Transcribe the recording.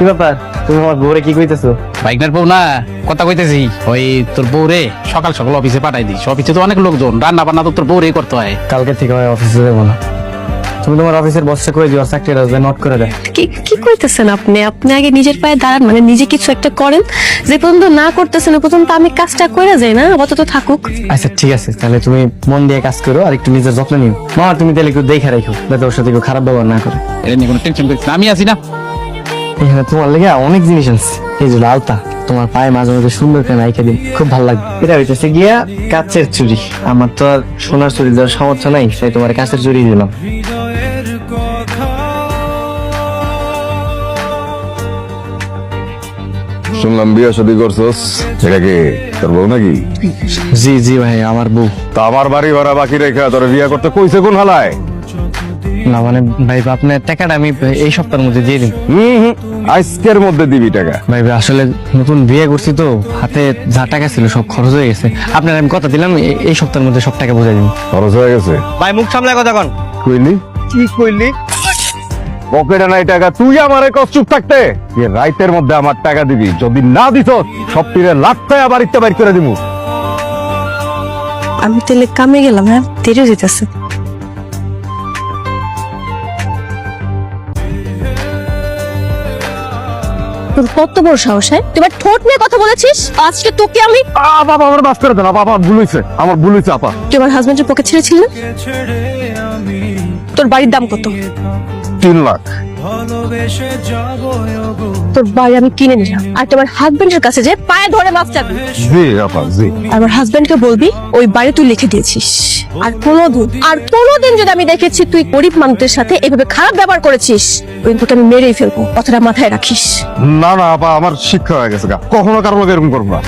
কি ব্যাপার, তুমি আমার বউরে কি কইতেছো? বাইকনার বউ না, কথা কইতেছি ওই তোর বউরে সকাল সকাল অফিসে পাঠাই দিস। অফিসে তো অনেক লোকজন, রান্না বান্না তো তোর বউরেই করতে হয়। কালকে থেকে আমি অফিসে যাবো না। তুমি তোমার অফিসের বসকে কই দিও চাকরিটা নোট করে দেয়। কি কি কইতেছেন আপনি? আপনি আগে নিজের পায়ে দাঁড়ান, মানে নিজে কিছু একটা করেন। যে পর্যন্ত না করতেছেন ওই পর্যন্ত আমি কাজটা করে যাই না, আপাতত থাকুক। আচ্ছা ঠিক আছে, তাহলে তুমি মন দিয়ে কাজ করো আর একটু নিজের যত্ন নিও। মা তুমি তাহলে একটু দেখে রাখো যাতে ওর সাথে কেউ খারাপ ব্যবহার না করে। এটা নিয়ে কোনো টেনশন করিস না, আমি আছি না। এখানে তোমার লেগে অনেক জিনিস আছে। এই যে আলতা, তোমার পায়ে মাঝে মাঝে সুন্দর করে নাইকা দিন, খুব ভালো লাগবে। এটা হইতেছে গিয়া কাচের চুড়ি। আমার তো আর সোনার চুড়ি দেওয়ার সামর্থ্য নাই, তাই তোমার কাচের চুড়ি দিলাম। শুনলাম বিয়ে শাদী করছস, এটা কি তোর বউ নাকি? জি জি ভাই, আমার বউ। তা আমার বাড়ি ভাড়া বাকি রেখা তোর বিয়ে করতে কইছে কোন হালায়? না মানে ভাই, আপনার টাকাটা আমি এই সপ্তাহের মধ্যে দিয়ে দিন। আজকের মধ্যে দিবি টাকা? ভাই আসলে নতুন বিয়ে করছি তো, হাতে যা টাকা ছিল সব খরচ হয়ে গেছে। আপনার আমি কথা দিলাম এই সপ্তাহের মধ্যে সব টাকা বুঝাই দিন। খরচ হয়ে গেছে? ভাই মুখ সামলায় কথা কন। কইলি কি কইলি? পকেটে নাই টাকা, তুই আমারে কষ্ট চুপ থাকতে এ রাইতের মধ্যে আমার টাকা দিবি। যদি না দিস সব তীরে লাটটায় আবার ইত্যা বাইর করে দিমু। আমি তাহলে কামে গেলাম, হ্যাঁ দেরি যেতেছে। তোর কত বড় সাহস, হ্যাঁ? তুই এবার ঠোঁট নিয়ে কথা বলেছিস। আজকে তোকে আমি বাবা আমার মাফ করে দেন, বাবা ভুল হইছে, আমার ভুল হইছে আপা। তুই আমার হাজবেন্ডের পকেট ছেড়েছিলি না? তোর বাড়ির দাম কত? 3 লাখ। তোর বাড়ি আমি কিনে নিলাম, আর তোমার হাজবেন্ডের কাছে যে পায়ে ধরে মাফ চাবি। জি আপা জি। আমার হাজবেন্ডকে বলবি ওই বাড়ি তুই লিখে দিয়েছিস। আর কোনোদিন যদি আমি দেখেছি তুই গরিব মানুষদের সাথে এভাবে খারাপ ব্যবহার করেছিস, ওই তোকে আমি মেরেই ফেলবো। কথাটা মাথায় রাখিস। না না আপা, আমার শিক্ষা হয়ে গেছে গা, কখনো কারো লোক এরকম করবো না।